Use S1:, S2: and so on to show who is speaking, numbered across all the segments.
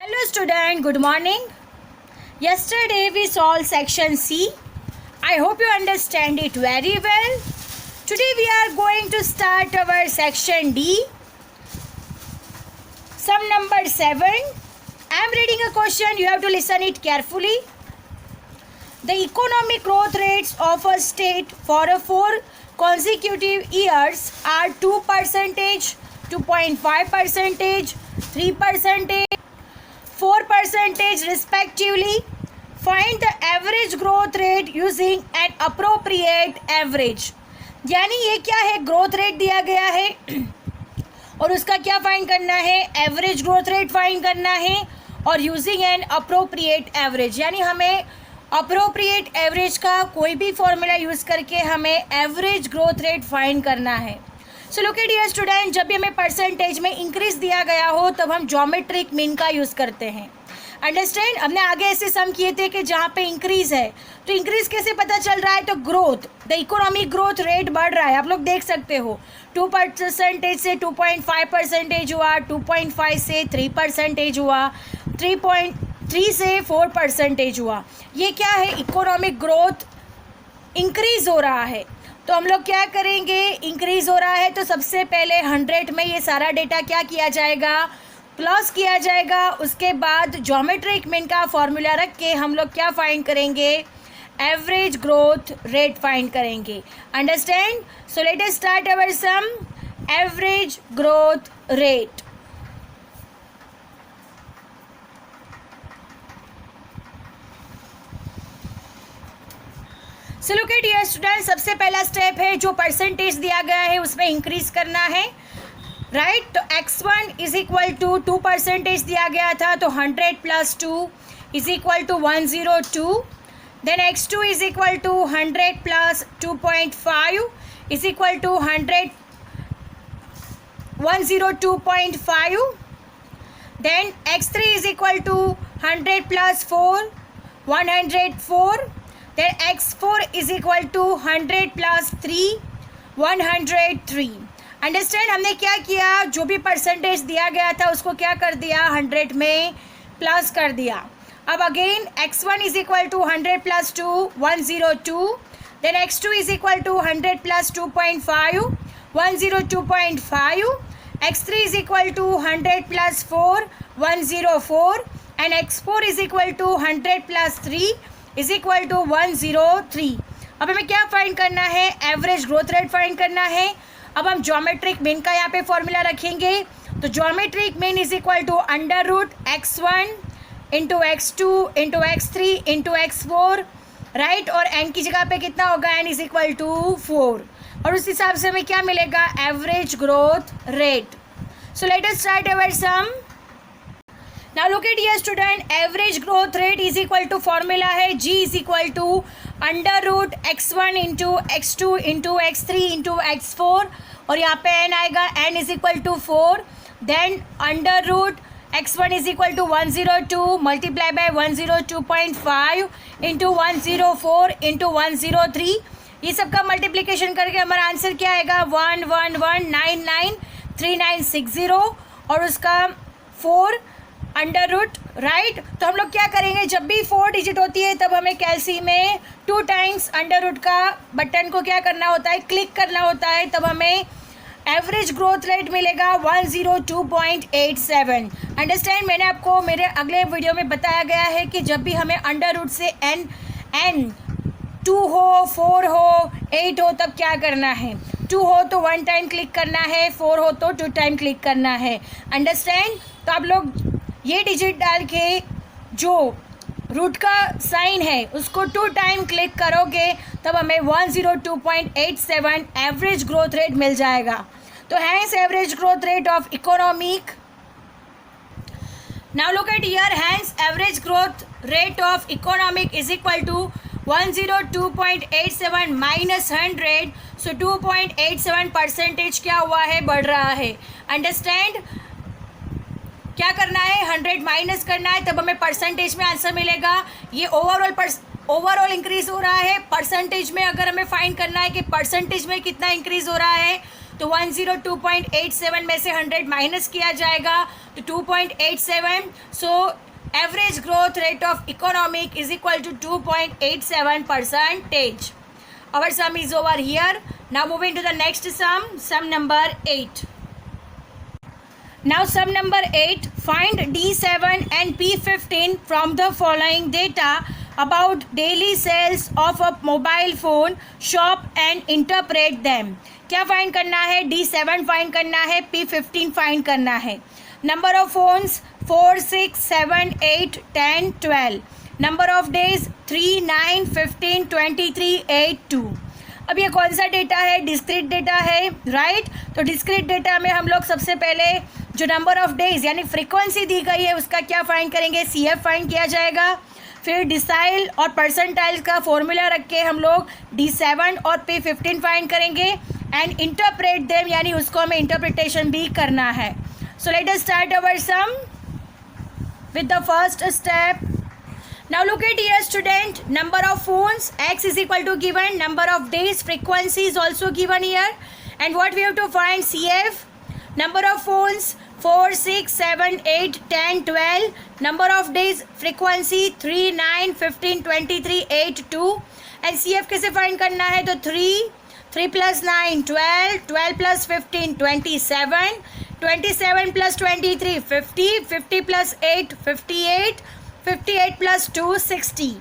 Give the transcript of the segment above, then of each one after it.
S1: Hello student, good morning. Yesterday we solved section C. I hope you understand it very well. Today we are going to start our section D. Sum number 7. I am reading a question, you have to listen it carefully. The economic growth rates of a state for 4 consecutive years are 2%, 2.5%, 3%, 4% respectively. Find the average growth rate using an appropriate average. यानी ये क्या है, growth rate दिया गया है और उसका क्या फाइंड करना है, एवरेज ग्रोथ रेट फाइंड करना है और यूजिंग एन अप्रोप्रिएट एवरेज, यानी हमें अप्रोप्रिएट एवरेज का कोई भी फॉर्मूला यूज़ करके हमें एवरेज ग्रोथ रेट फाइंड करना है. So look at dear student, जब भी हमें परसेंटेज में इंक्रीज दिया गया हो तब हम ज्योमेट्रिक मीन का यूज़ करते हैं. अंडरस्टैंड. हमने आगे ऐसे सम किए थे कि जहाँ पे इंक्रीज है तो इंक्रीज कैसे पता चल रहा है, तो growth, the economic growth rate बढ़ रहा है. आप लोग देख सकते हो 2% से 2.5% हुआ, 2.5 से 3% हुआ, 3.3 से 4% हुआ. ये क्या है, इकोनॉमिक ग्रोथ इंक्रीज हो रहा है. तो हम लोग क्या करेंगे, इंक्रीज हो रहा है तो सबसे पहले 100 में ये सारा डेटा क्या किया जाएगा, प्लस किया जाएगा. उसके बाद ज्योमेट्रिक मीन का फॉर्मूला रख के हम लोग क्या फाइंड करेंगे, एवरेज ग्रोथ रेट फाइंड करेंगे. Understand. So let us start our sum. Average growth rate. So look at here student, सबसे पहला स्टेप है जो परसेंटेज दिया गया है उसमें इंक्रीज करना है. राइट. तो x1 इज इक्वल टू 2% दिया गया था तो 100 plus 2 is equal to 102. Then x2 is equal to 100 plus 2.5 is equal to 102.5. Then x3 is equal to 100 plus 4 104. then x4 is equal to 100 plus 3 103. Understand. हमने क्या किया, जो भी परसेंटेज दिया गया था उसको क्या कर दिया, 100 में प्लस कर दिया. अब again x1 is equal to 100 plus 2 102. Then x2 is equal to 100 plus 2.5 102.5. x3 is equal to 100 plus 4 104 and x4 is equal to 100 plus 3 is equal to 103. अब हमें क्या फाइंड करना है, एवरेज ग्रोथ रेट फाइंड करना है. अब हम geometric mean का यहाँ पे फॉर्मूला रखेंगे. तो geometric mean is equal to under root x1 into x2 into x3 into x4. Right. और n की जगह पे कितना होगा, n इज इक्वल टू 4. और उस हिसाब से हमें क्या मिलेगा, average growth rate. So let us start our sum. Now look at here student, average growth rate is equal to formula है g is equal to under root x1 into x2 into x3 into x4 और यहाँ पे n आएगा, n is equal to 4. then under root x1 is equal to 102 multiply by 102.5 into 104 into 103. ये सबका multiplication करके हमारा answer क्या आएगा, 111993960 और उसका 4 अंडर रूट. राइट. तो हम लोग क्या करेंगे, जब भी 4 डिजिट होती है तब हमें कैलसी में 2 टाइम्स अंडर रूट का बटन को क्या करना होता है, क्लिक करना होता है. तब हमें एवरेज ग्रोथ रेट मिलेगा 102.87. अंडरस्टैंड. मैंने आपको मेरे अगले वीडियो में बताया गया है कि जब भी हमें अंडर रूट से n 2 हो 4 हो 8 हो तब क्या करना है, 2 हो तो 1 टाइम क्लिक करना है, 4 हो तो 2 टाइम क्लिक करना है. अंडरस्टैंड. तो आप लोग ये डिजिट डाल के जो रूट का साइन है उसको 2 टाइम क्लिक करोगे तब हमें 102.87 एवरेज ग्रोथ रेट मिल जाएगा. तो hence average growth rate of economic. Now look at here, hence average growth rate of economic is equal to 102.87 minus 100. So 2.87% क्या हुआ है, बढ़ रहा है. अंडरस्टैंड. क्या करना है, 100 माइनस करना है तब हमें परसेंटेज में आंसर मिलेगा. ये ओवरऑल इंक्रीज हो रहा है. परसेंटेज में अगर हमें फाइंड करना है कि परसेंटेज में कितना इंक्रीज हो रहा है तो 102.87 में से 100 माइनस किया जाएगा तो 2.87. So average growth rate of economic is equal to 2.87%. Our sum is over here. Now moving to the next sum number 8. Now sum number 8, find D7 and P15 from the following data about daily sales of a mobile phone shop and interpret them. क्या find करना है? D7 find करना है, P15 find करना है. Number of phones 4, 6, 7, 8, 10, 12. Number of days 3, 9, 15, 23, 8, 2. अब ये कौन सा डेटा है? डिस्क्रीट डेटा है, राइट. तो डिस्क्रीट डेटा में हम लोग सबसे पहले जो नंबर ऑफ डेज यानी फ्रीक्वेंसी दी गई है उसका क्या फाइंड करेंगे? CF फाइंड किया जाएगा. फिर डिसाइल और परसेंटाइल का फॉर्मूला रख के हम लोग D7 और P15 फाइंड करेंगे एंड इंटरप्रेट देम यानी उसको हमें इंटरप्रिटेशन भी करना है. So let us start our sum with the first step. Now look at here student, number of phones x is equal to given, number of days frequency is also given here, and what we have to find? CF. Number of phones 4, 6, 7, 8, 10, 12. Number of days frequency 3, 9, 15, 23, 8, 2. and CF कैसे find करना है? तो 3 plus 9 12, 12 plus 15 27, 27 plus 23 50, 50 plus 8 58, 58 plus 2 60.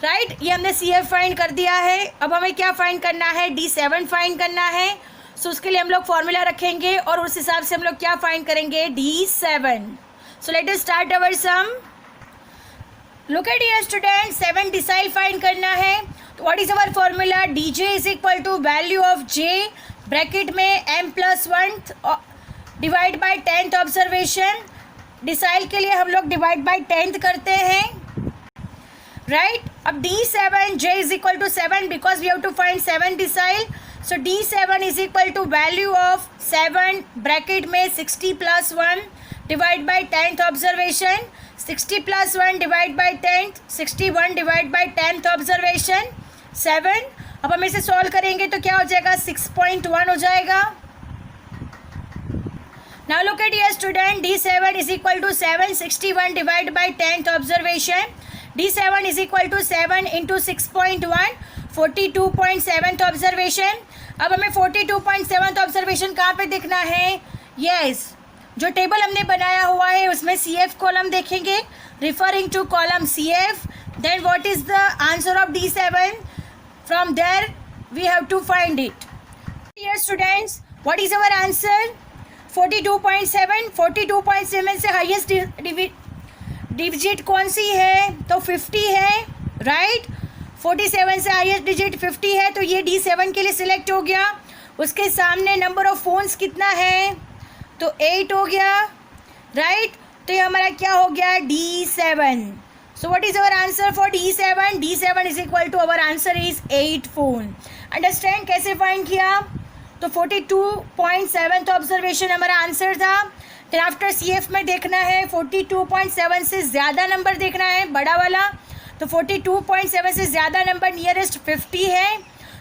S1: Right, ये हमने CF find कर दिया है. अब हमें क्या फाइंड करना है? D7 फाइंड करना है. सो उसके लिए हम लोग फॉर्मूला रखेंगे और उस हिसाब से हम लोग क्या फाइंड करेंगे? D7. So let us start our sum. Look at here student, 7 decile find करना है. तो what is our formula? DJ is equal to value of J bracket में m+1 divide by 10th observation. Decile के लिए हम लोग divide by 10th करते हैं, राइट. अब D7 J is equal to 7 because we have to find 7 decile. So D7 is equal to value of 7 bracket में 60 + 1 divide by 10th observation. 60 + 1 divide by 10th 61 divide by 10th observation 7. अब हम इसे solve करेंगे तो क्या हो जाएगा? 6.1 हो जाएगा. Now look at here student, D7 is equal to 761 divided by 10th observation. D7 is equal to 7 into 6.1, 42.7th observation. अब हमें 42.7th observation कहाँ पे देखना है? Yes, जो टेबल हमने बनाया हुआ है उसमें CF कॉलम देखेंगे. Referring to column CF, then what is the answer of D7? From there we have to find it. Here students, what is our answer? 42.7. 42.7 से हाईएस्ट डिजिट कौन सी है? तो 50 है, राइट. 47 से हाईएस्ट डिजिट 50 है तो ये D7 के लिए सिलेक्ट हो गया. उसके सामने नंबर ऑफ फोन्स कितना है? तो 8 हो गया, राइट. तो ये हमारा क्या हो गया? D7. So what is our answer for D7? D7 is equal to our answer is 8 phone. Understand कैसे फाइंड किया? तो 42.7 ऑब्जर्वेशन हमारा आंसर था. फिर आफ्टर CF में देखना है 42.7 से ज़्यादा नंबर देखना है, बड़ा वाला. तो 42.7 से ज़्यादा नंबर नियरेस्ट 50 है.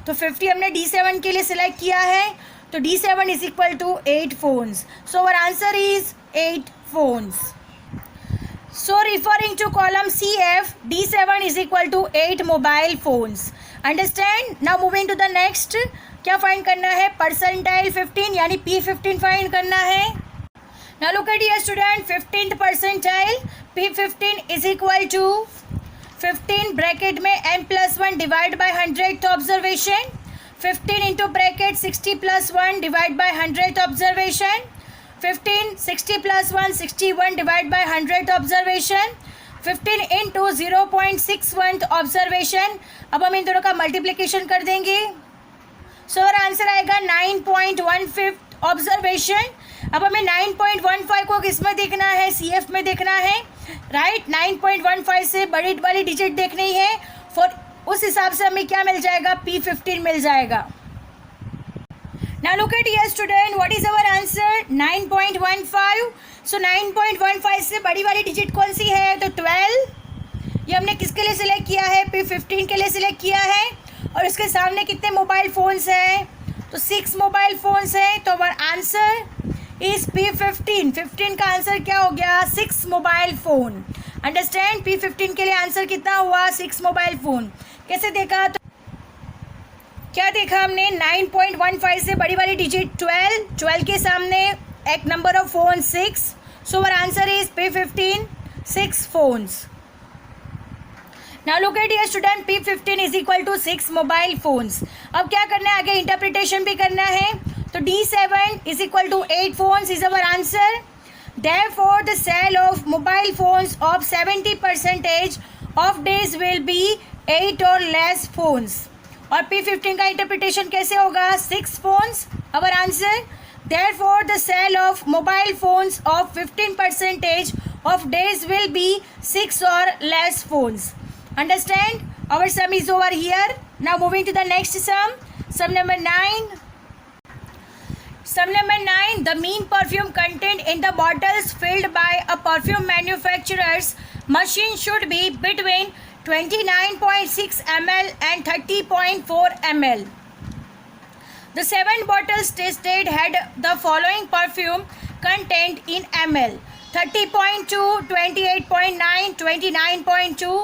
S1: तो 50 हमने D7 के लिए सिलेक्ट किया है. तो D7 is equal to 8 phones. So our answer is 8 phones. So referring to column CF, D7 is equal to 8 mobile phones. Understand. Now moving to the next. क्या find करना है? परसेंटाइल 15 यानी P15 find करना है. Now look at here student, 15th percentile P15 is equal to 15 bracket में m+1 divide by 100th observation. 15 into bracket 60 + 1 divide by 100th observation. 15 60 + 1 61 divide by 100th observation. 15 into 0.61 observation. अब हम इन दोनों का multiplication कर देंगे. सो और आंसर आएगा 9.15 observation. अब हमें 9.15 को किस में देखना है? CF में देखना है, राइट. 9.15 से बड़ी वाली डिजिट देखनी है. फॉर उस हिसाब से हमें क्या मिल जाएगा? P15 मिल जाएगा. Now look at here student, what is our answer? 9.15. सो 9.15 से बड़ी वाली डिजिट कौन सी है? तो 12. ये हमने किसके लिए सिलेक्ट किया है? P15 के लिए सिलेक्ट किया है. और उसके सामने कितने मोबाइल फ़ोन्स हैं? तो 6 मोबाइल फोन्स हैं, तो अवर आंसर इज P15. 15 का आंसर क्या हो गया? 6 मोबाइल फ़ोन. अंडरस्टैंड? P15 के लिए आंसर कितना हुआ? 6 मोबाइल फ़ोन. कैसे देखा? तो क्या देखा हमने? 9.15 से बड़ी वाली डिजिट 12, 12 के सामने एक number of phone 6. So our answer is P15, 6 phones. Now look at here student, P15 is equal to 6 mobile phones. अब क्या करना है? आगे इंटरप्रिटेशन भी करना है. तो D7 is equal to 8 phones is our answer. Therefore the sale of mobile phones of 70% of days will be 8 or less phones. और P15 का इंटरप्रिटेशन कैसे होगा? 6 phones our answer. Therefore the sale of mobile phones of 15% of days will be 6 or less phones. Understand? Our sum is over here. Now moving to the next sum. Sum number 9. Sum number 9. The mean perfume content in the bottles filled by a perfume manufacturer's machine should be between 29.6 ml and 30.4 ml. The 7 bottles tested had the following perfume content in ml: 30.2, 28.9, 29.2,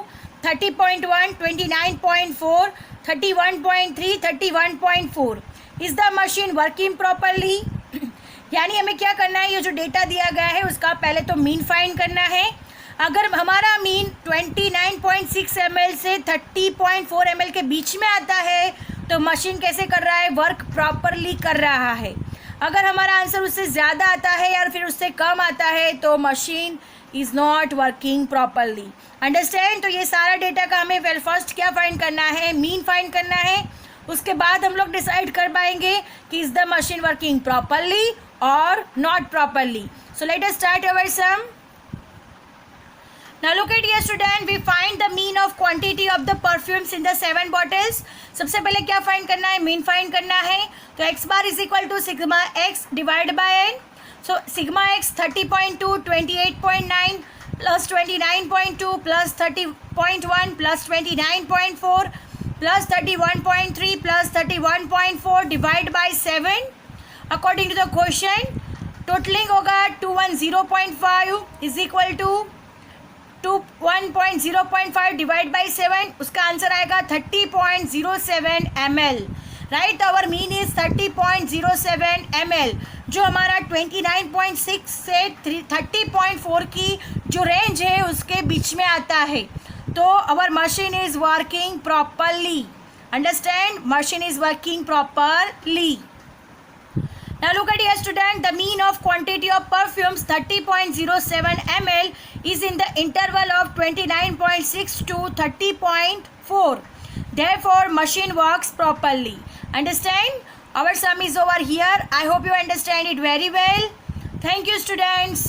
S1: 30.1, 29.4, 31.3, 31.4. Is the machine working properly? यानी हमें क्या करना है? ये जो data दिया गया है उसका पहले तो मीन फाइंड करना है. अगर हमारा मीन 29.6 ml से 30.4 ml के बीच में आता है तो मशीन कैसे कर रहा है? वर्क प्रॉपरली कर रहा है. अगर हमारा आंसर उससे ज़्यादा आता है या फिर उससे कम आता है तो machine is not working properly. Understand? तो ये सारा डेटा का हमें वेल फर्स्ट क्या फाइंड करना है? मीन फाइंड करना है. उसके बाद हम लोग डिसाइड कर पाएंगे कि is the machine working properly और not properly. So let us start our sum. Now look at here student, we find the mean of quantity of the perfumes in the 7 bottles. सबसे पहले क्या find करना है? Mean find करना है. तो x bar is equal to sigma x divided by n. So sigma x 30.2, 28.9 plus 29.2 plus 30.1 plus 29.4 plus 31.3 plus 31.4 divided by 7. According to the question, totaling होगा 210.5 is equal to 1.0.5 divide by 7. उसका answer आएगा 30.07 ml. Right? Our mean is 30.07 ml, जो हमारा 29.6 से 30.4 की जो range है उसके बीच में आता है. तो our machine is working properly. Understand? Machine is working properly. Now look at here student, the mean of quantity of perfumes 30.07 ml is in the interval of 29.6 to 30.4. Therefore machine works properly. Understand? Our sum is over here. I hope you understand it very well. Thank you students.